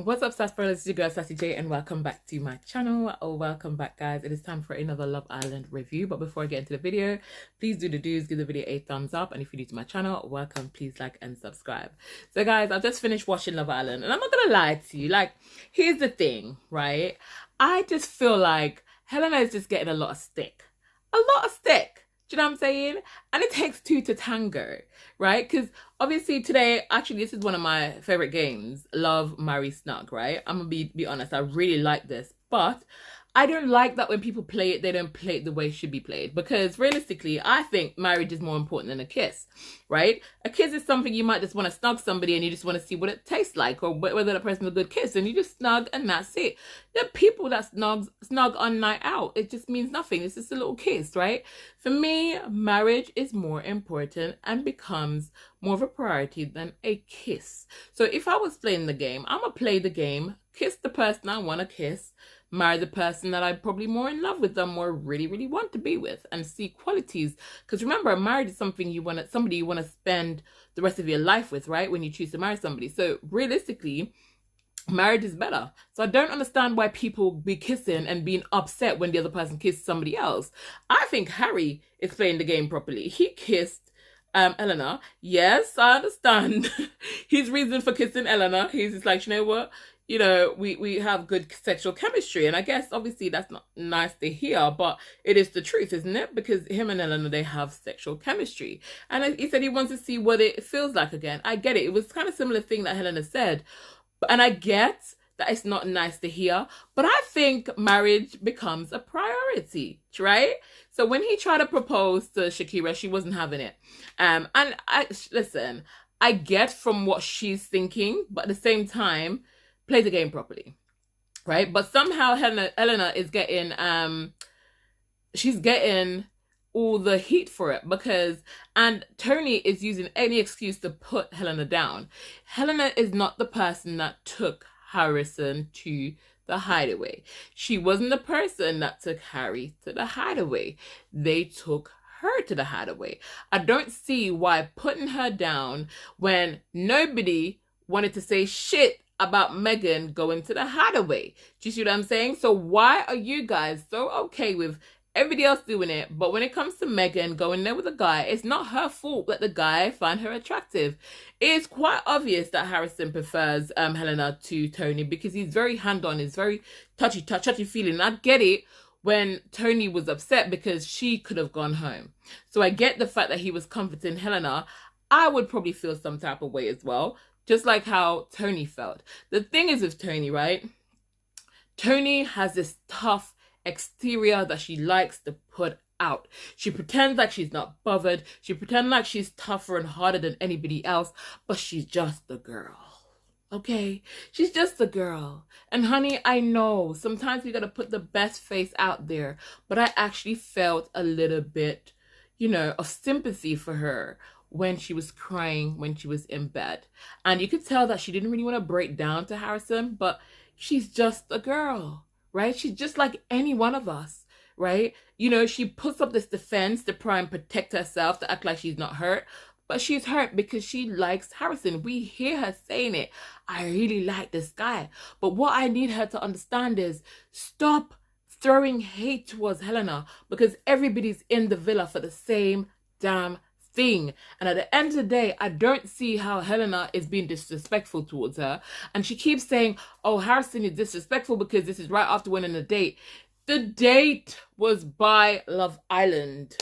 What's up, Sass Brothers? It's your girl Sassy J, and welcome back to my channel. Welcome back, guys. It is time for another Love Island review. But before I get into the video, please do the do's, give the video a thumbs up, and if you're new to my channel, welcome. Please like and subscribe. So, guys, I've just finished watching Love Island, and I'm not gonna lie to you. Like, here's the thing, right? I just feel like Helena is just getting a lot of stick. A lot of stick. Do you know what I'm saying? And it takes two to tango, right? Because obviously today, actually, this is one of my favorite games, Love, Marry, Snog, right? I'm gonna be honest, I really like this, but I don't like that when people play it, they don't play it the way it should be played. Because realistically, I think marriage is more important than a kiss, right? A kiss is something you might just want to snog somebody and you just want to see what it tastes like or whether that person's a good kiss, and you just snog and that's it. There are people that snog on night out. It just means nothing. It's just a little kiss, right? For me, marriage is more important and becomes more of a priority than a kiss. So if I was playing the game, I'm gonna play the game, kiss the person I want to kiss, marry the person that I'm probably more in love with them or really want to be with, and see qualities. Because remember, marriage is something you want to, somebody you want to spend the rest of your life with, right? When you choose to marry somebody. So realistically, marriage is better. So I don't understand why people be kissing and being upset when the other person kisses somebody else. I think Harry is playing the game properly. He kissed Eleanor. Yes, I understand his reason for kissing Eleanor. He's just like, you know what? You know, we have good sexual chemistry. And I guess, obviously, that's not nice to hear, but it is the truth, isn't it? Because him and Eleanor, they have sexual chemistry. And he said he wants to see what it feels like again. I get it. It was kind of similar thing that Helena said. And I get that it's not nice to hear, but I think marriage becomes a priority, right? So when he tried to propose to Shakira, she wasn't having it. And listen, I get from what she's thinking, but at the same time, play the game properly, right? But somehow Helena is getting, she's getting all the heat for it because, and Toni is using any excuse to put Helena down. Helena is not the person that took Harrison to the hideaway. She wasn't the person that took Harry to the hideaway. They took her to the hideaway. I don't see why putting her down when nobody wanted to say shit about Megan going to the hideaway. Do you see what I'm saying? So why are you guys so okay with everybody else doing it, but when it comes to Megan going there with a guy, it's not her fault that the guy find her attractive? It's quite obvious that Harrison prefers Helena to Toni because he's very hand-on, he's very touchy feeling. And I get it when Toni was upset because she could have gone home. So I get the fact that he was comforting Helena. I would probably feel some type of way as well, just like how Toni felt. The thing is with Toni, right? Toni has this tough exterior that she likes to put out. She pretends like she's not bothered. She pretends like she's tougher and harder than anybody else, but she's just a girl. Okay? She's just a girl. And honey, I know sometimes we gotta put the best face out there, but I actually felt a little bit, you know, of sympathy for her when she was crying when she was in bed. And you could tell that she didn't really want to break down to Harrison, but she's just a girl, right? She's just like any one of us, right? You know, she puts up this defense to try and protect herself, to act like she's not hurt, but she's hurt because she likes Harrison. We hear her saying it. I really like this guy. But what I need her to understand is stop throwing hate towards Helena because everybody's in the villa for the same damn thing. And at the end of the day, I don't see how Helena is being disrespectful towards her. And she keeps saying, oh, Harrison is disrespectful because this is right after winning the date. The date was by Love Island,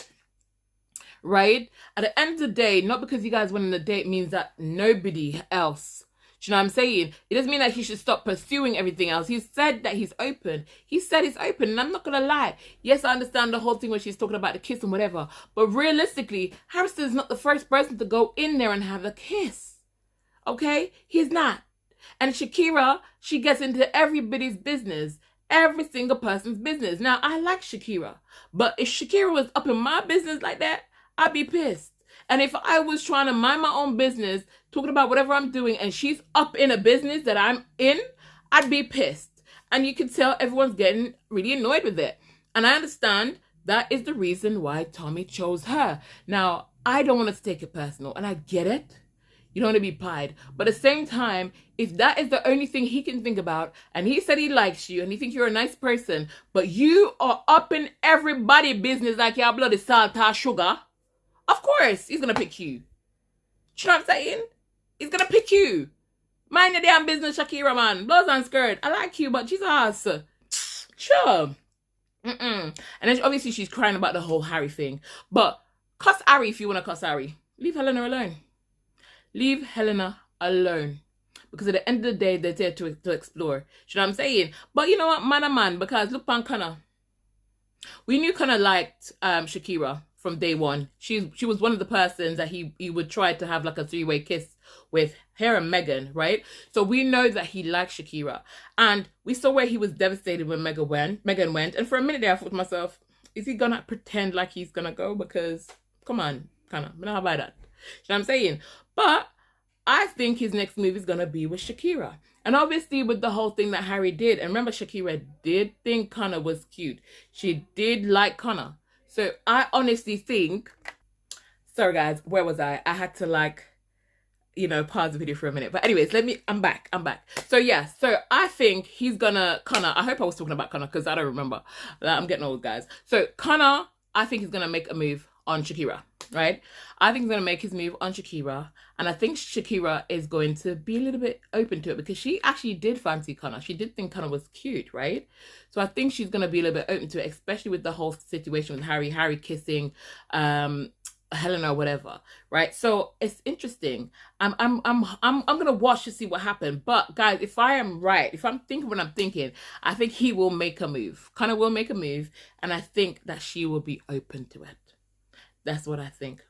right? At the end of the day, not because you guys went on a date means that nobody else. Do you know what I'm saying? It doesn't mean that he should stop pursuing everything else. He said that he's open. He said he's open, and I'm not gonna lie. Yes, I understand the whole thing when she's talking about the kiss and whatever, but realistically, Harrison's not the first person to go in there and have a kiss. Okay? He's not. And Shakira, she gets into everybody's business. Every single person's business. Now, I like Shakira, but if Shakira was up in my business like that, I'd be pissed. And if I was trying to mind my own business, talking about whatever I'm doing, and she's up in a business that I'm in, I'd be pissed. And you can tell everyone's getting really annoyed with it. And I understand that is the reason why Tommy chose her. Now, I don't want to take it personal, and I get it. You don't want to be pied. But at the same time, if that is the only thing he can think about, and he said he likes you, and he thinks you're a nice person, but you are up in everybody's business like you're bloody salt or sugar, of course he's going to pick you. You know what I'm saying? He's going to pick you. Mind your damn business, Shakira, man. Blouse and skirt. I like you, but Jesus. Sure. And then obviously she's crying about the whole Harry thing. But cuss Harry if you want to cuss Harry. Leave Halena alone. Leave Halena alone. Because at the end of the day, they're there to explore. You know what I'm saying? But you know what? Man, because look on Connor. We knew Connor liked Shakira from day one. She was one of the persons that he would try to have like a three-way kiss with, her and Megan, right? So we know that he liked Shakira. And we saw where he was devastated when Megan went. And for a minute there, I thought to myself, is he gonna pretend like he's gonna go? Because, come on, Connor, I'm not about that. You know what I'm saying? But I think his next move is gonna be with Shakira. And obviously with the whole thing that Harry did, and remember Shakira did think Connor was cute. She did like Connor. So I honestly think, sorry guys, where was I? I had to like, pause the video for a minute. But anyways, I'm back. So yeah, so I think he's gonna, Connor, I hope I was talking about Connor because I don't remember. I'm getting old, guys. So Connor, I think he's gonna make a move on Shakira, right? I think he's gonna make his move on Shakira. And I think Shakira is going to be a little bit open to it because she actually did fancy Connor. She did think Connor was cute, right? So I think she's going to be a little bit open to it, especially with the whole situation with Harry kissing Halena or whatever, right? So it's interesting. I'm going to watch to see what happened. But guys, if I am right, if I'm thinking what I'm thinking, I think he will make a move. Connor will make a move. And I think that she will be open to it. That's what I think.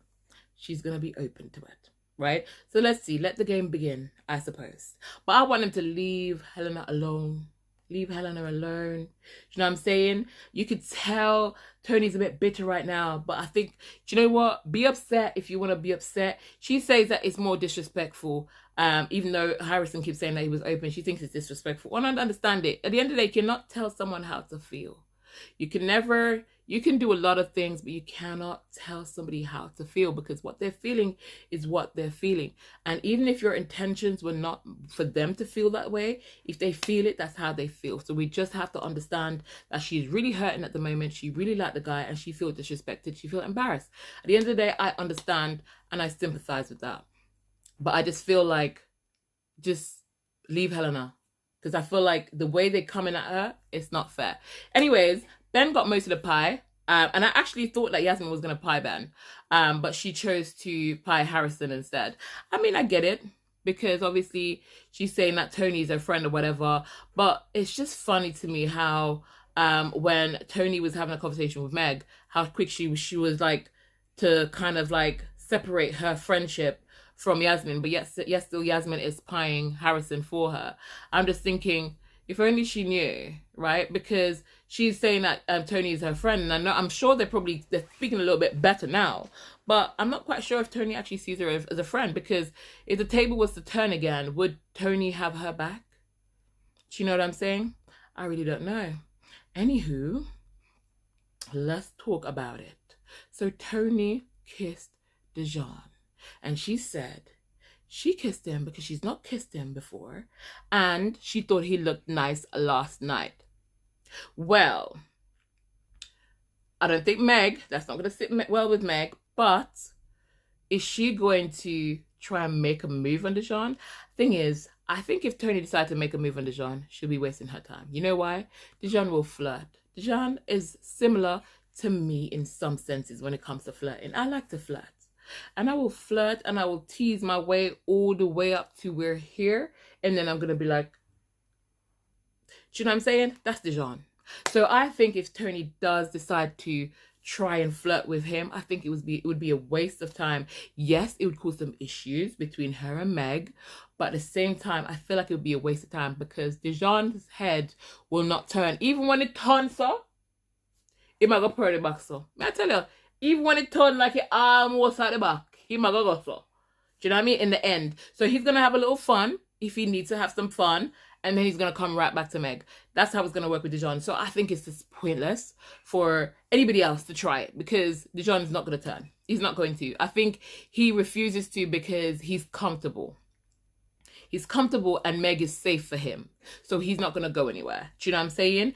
She's going to be open to it. Right? So let's see. Let the game begin, I suppose. But I want him to leave Halena alone. Leave Halena alone. You know what I'm saying? You could tell Toni's a bit bitter right now. But I think, do you know what? Be upset if you want to be upset. She says that it's more disrespectful. Even though Harrison keeps saying that he was open, she thinks it's disrespectful. I don't understand it. At the end of the day, you cannot tell someone how to feel. You can do a lot of things, but you cannot tell somebody how to feel because what they're feeling is what they're feeling. And even if your intentions were not for them to feel that way, if they feel it, that's how they feel. So we just have to understand that she's really hurting at the moment. She really liked the guy and she feels disrespected. She feels embarrassed. At the end of the day, I understand and I sympathize with that. But I just feel like just leave Halena. Because I feel like the way they're coming at her, it's not fair. Anyways, Ben got most of the pie. And I actually thought that Yasmin was going to pie Ben. But she chose to pie Harrison instead. I mean, I get it. Because obviously she's saying that Toni's her friend or whatever. But it's just funny to me how when Toni was having a conversation with Meg, how quick she was like to kind of like separate her friendship from Yasmin, but yet still Yasmin is pieing Harrison for her. I'm just thinking, if only she knew, right? Because she's saying that Toni is her friend, and I'm sure they're speaking a little bit better now, but I'm not quite sure if Toni actually sees her as a friend, because if the table was to turn again, would Toni have her back? Do you know what I'm saying? I really don't know. Anywho, let's talk about it. So Toni kissed Dijon. And she said she kissed him because she's not kissed him before. And she thought he looked nice last night. Well, I don't think that's not going to sit well with Meg. But is she going to try and make a move on Dijon? Thing is, I think if Toni decides to make a move on Dijon, she'll be wasting her time. You know why? Dijon will flirt. Dijon is similar to me in some senses when it comes to flirting. I like to flirt. And I will flirt and I will tease my way all the way up to we're here. And then I'm going to be like, do you know what I'm saying? That's Dijon. So I think if Toni does decide to try and flirt with him, I think it would be a waste of time. Yes, it would cause some issues between her and Meg. But at the same time, I feel like it would be a waste of time because Dijon's head will not turn. Even when it turns so, it might go per the back so. May I tell you? Even when it turned like it almost at the back, he might go so. Do you know what I mean? In the end. So he's going to have a little fun if he needs to have some fun. And then he's going to come right back to Meg. That's how it's going to work with Dijon. So I think it's just pointless for anybody else to try it. Because Dijon is not going to turn. He's not going to. I think he refuses to because he's comfortable. He's comfortable and Meg is safe for him. So he's not going to go anywhere. Do you know what I'm saying?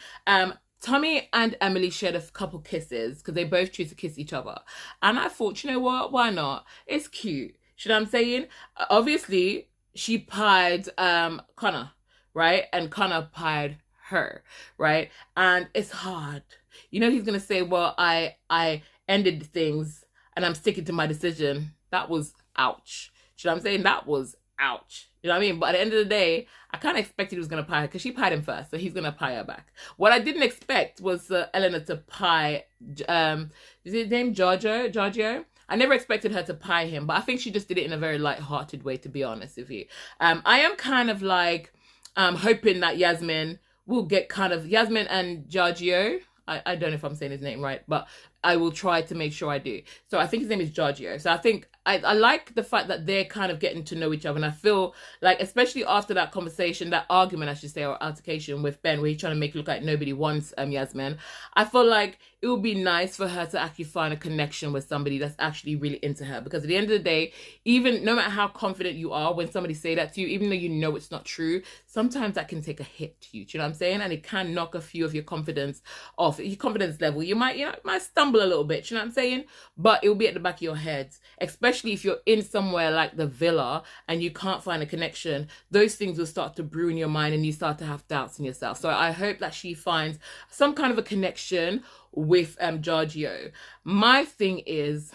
Tommy and Emily shared a couple kisses because they both choose to kiss each other. And I thought, you know what? Why not? It's cute. You know what I'm saying? Obviously, she pied Connor, right? And Connor pied her, right? And it's hard. You know, he's going to say, well, I ended things and I'm sticking to my decision. That was ouch. You know what I'm saying? That was ouch. You know what I mean? But at the end of the day, I kind of expected he was going to pie her because she pied him first, so he's going to pie her back. What I didn't expect was Eleanor to pie, is his name Giorgio? I never expected her to pie him, but I think she just did it in a very light-hearted way, to be honest with you. I am kind of like hoping that Yasmin will get Yasmin and Giorgio. I don't know if I'm saying his name right, but I will try to make sure I do. So I think his name is Giorgio. So I think I like the fact that they're kind of getting to know each other. And I feel like, especially after that conversation, that argument, I should say, or altercation with Ben, where he's trying to make it look like nobody wants Yasmin, I feel like it would be nice for her to actually find a connection with somebody that's actually really into her. Because at the end of the day, even no matter how confident you are when somebody say that to you, even though you know it's not true, sometimes that can take a hit to you. Do you know what I'm saying? And it can knock a few of your confidence off, your confidence level. You might stumble a little bit, you know what I'm saying? But it will be at the back of your head, especially if you're in somewhere like the villa and you can't find a connection. Those things will start to brew in your mind and you start to have doubts in yourself. So I hope that she finds some kind of a connection with Giorgio. My thing is,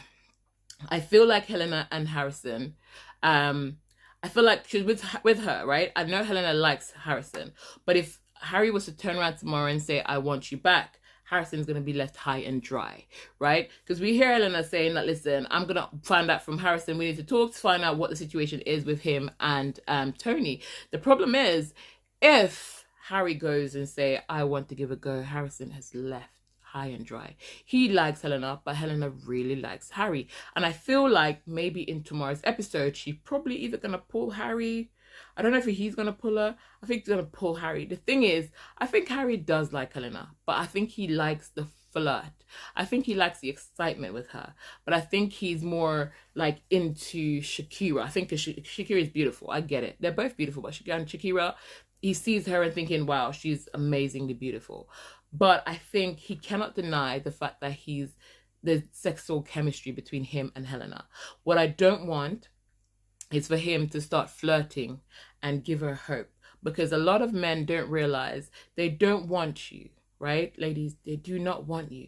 I feel like Helena and Harrison, I feel like she's with her, right? I know Helena likes Harrison, but if Harry was to turn around tomorrow and say, I want you back, Harrison's going to be left high and dry, right? Because we hear Helena saying that, listen, I'm going to find out from Harrison. We need to talk to find out what the situation is with him and Toni. The problem is, if Harry goes and say, I want to give a go, Harrison has left high and dry. He likes Helena, but Helena really likes Harry. And I feel like maybe in tomorrow's episode, she's probably either going to pull Harry. I don't know if he's going to pull her. I think he's going to pull Harry. The thing is, I think Harry does like Helena, but I think he likes the flirt. I think he likes the excitement with her, but I think he's more like into Shakira. I think Shakira is beautiful. I get it. They're both beautiful, but Shakira, he sees her and thinking, wow, she's amazingly beautiful. But I think he cannot deny the fact that there's sexual chemistry between him and Helena. What I don't want is for him to start flirting and give her hope, because a lot of men don't realize they don't want you, right? Ladies, they do not want you.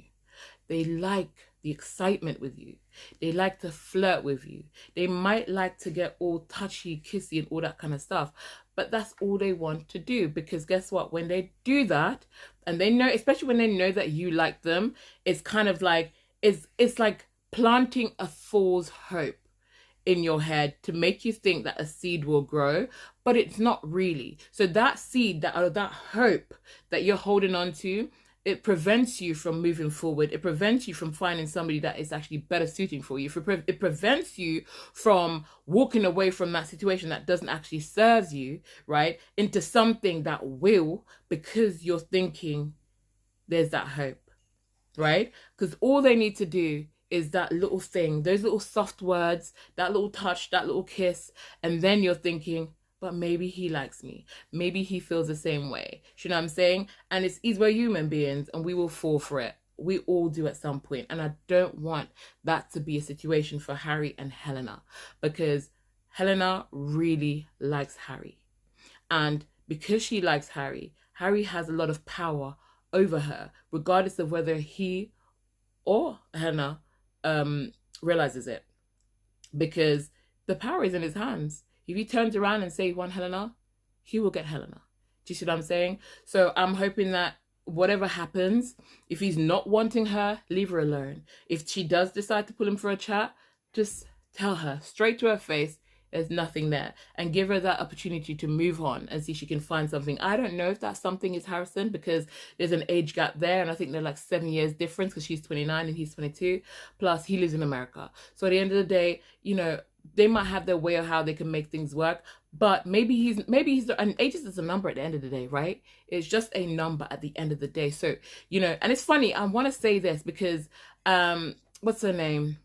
They like the excitement with you. They like to flirt with you. They might like to get all touchy, kissy and all that kind of stuff, but that's all they want to do. Because guess what? When they do that, and they know, especially when they know that you like them, it's kind of like, it's like planting a false hope in your head to make you think that a seed will grow, but it's not really. So that seed, that hope that you're holding on to, it prevents you from moving forward. It prevents you from finding somebody that is actually better suiting for you. It prevents you from walking away from that situation that doesn't actually serve you, right, into something that will, because you're thinking there's that hope, right? Because all they need to do is that little thing, those little soft words, that little touch, that little kiss, and then you're thinking, but maybe he likes me. Maybe he feels the same way. You know what I'm saying? And we're human beings and we will fall for it. We all do at some point. And I don't want that to be a situation for Harry and Helena, because Helena really likes Harry. And because she likes Harry, Harry has a lot of power over her, regardless of whether he or Helena realizes it, because the power is in his hands. If he turns around and say he wants Helena, he will get Helena. Do you see what I'm saying? So I'm hoping that whatever happens, if he's not wanting her, leave her alone. If she does decide to pull him for a chat, just tell her straight to her face there's nothing there, and give her that opportunity to move on and see if she can find something. I don't know if that something is Harrison, because there's an age gap there, and I think they're like 7 years difference, because she's 29 and he's 22, plus he lives in America. So at the end of the day, you know, they might have their way of how they can make things work, but maybe he's and age is just a number at the end of the day, right? It's just a number at the end of the day. So, you know, and it's funny, I want to say this because what's her name,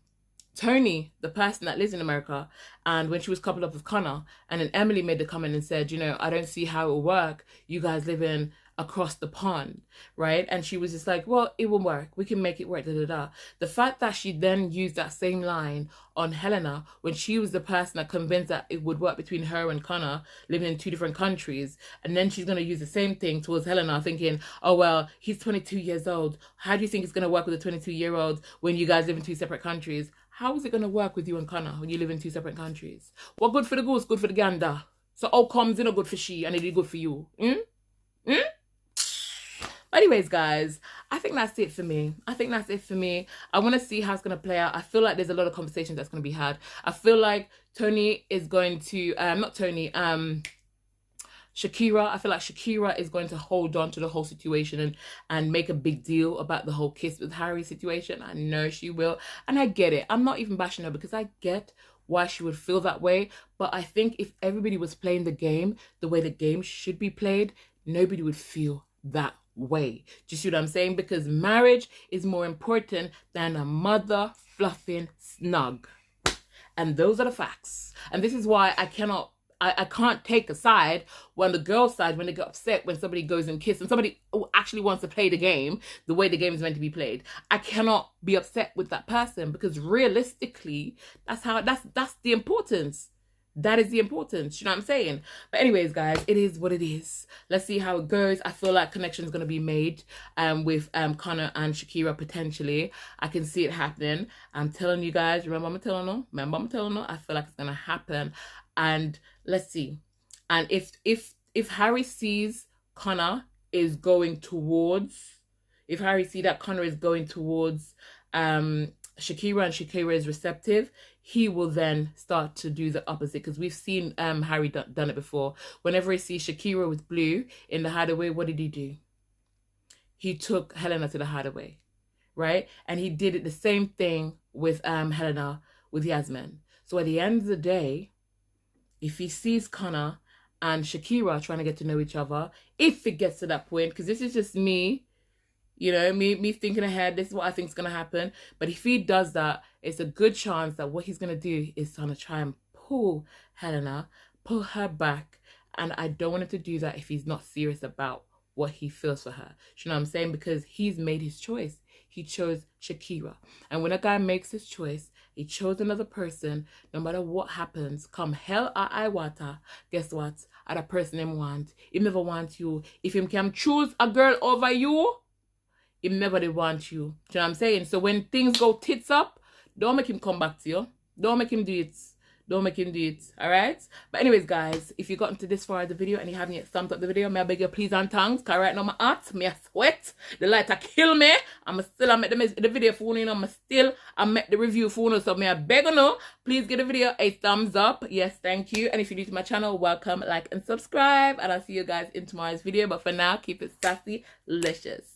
Toni, the person that lives in America, and when she was coupled up with Connor, and then Emily made the comment and said, you know, I don't see how it will work. You guys live in across the pond, right? And she was just like, well, it will work. We can make it work, da da da. The fact that she then used that same line on Halena when she was the person that convinced that it would work between her and Connor living in 2 different countries, and then she's going to use the same thing towards Halena, thinking, oh, well, he's 22 years old. How do you think it's going to work with a 22-year-old when you guys live in 2 separate countries? How is it going to work with you and Connor when you live in 2 separate countries? What good for the goose, good for the gander. So all comes in a good for she, and it is good for you. Anyways, guys, I think that's it for me. I want to see how it's going to play out. I feel like there's a lot of conversations that's going to be had. I feel like Toni is going to, Shakira, I feel like Shakira is going to hold on to the whole situation and make a big deal about the whole kiss with Harry situation. I know she will. And I get it. I'm not even bashing her because I get why she would feel that way. But I think if everybody was playing the game the way the game should be played, nobody would feel that way. Do you see what I'm saying? Because marriage is more important than a mother fluffing snog. And those are the facts. And this is why I can't take a side when the girl's side, when they get upset when somebody goes and kisses and somebody actually wants to play the game the way the game is meant to be played. I cannot be upset with that person because realistically, that's the importance. That is the importance. You know what I'm saying? But anyways, guys, it is what it is. Let's see how it goes. I feel like connection is going to be made with Connor and Shakira potentially. I can see it happening. I'm telling you guys. Remember I'm telling you? I feel like it's going to happen. And let's see. And if Harry sees Connor is going towards, if Harry see that Connor is going towards Shakira and Shakira is receptive, he will then start to do the opposite, because we've seen Harry done it before. Whenever he sees Shakira with Blue in the hideaway, what did he do? He took Halena to the hideaway, right? And he did it the same thing with Halena with Yasmin. So at the end of the day, if he sees Connor and Shakira trying to get to know each other, if it gets to that point, because this is just me, you know, me thinking ahead, this is what I think is going to happen. But if he does that, it's a good chance that what he's going to do is going to try and pull Halena, pull her back. And I don't want him to do that if he's not serious about what he feels for her. You know what I'm saying? Because he's made his choice. He chose Shakira. And when a guy makes his choice, he chose another person, no matter what happens, come hell or high water, guess what? Other person him want. He never want you. If him can choose a girl over you, he never did want you. Do you know what I'm saying? So when things go tits up, don't make him come back to you. Don't make him do it. Don't make him do it. All right? But anyways, guys, if you got into this far of the video and you haven't yet thumbs up the video, may I beg you please and thanks. Because right now my heart, me a sweat. The light a kill me. I'm still make the video for you. I make the review for you. So may I beg you know, please give the video a thumbs up. Yes, thank you. And if you're new to my channel, welcome, like, and subscribe. And I'll see you guys in tomorrow's video. But for now, keep it sassy, delicious.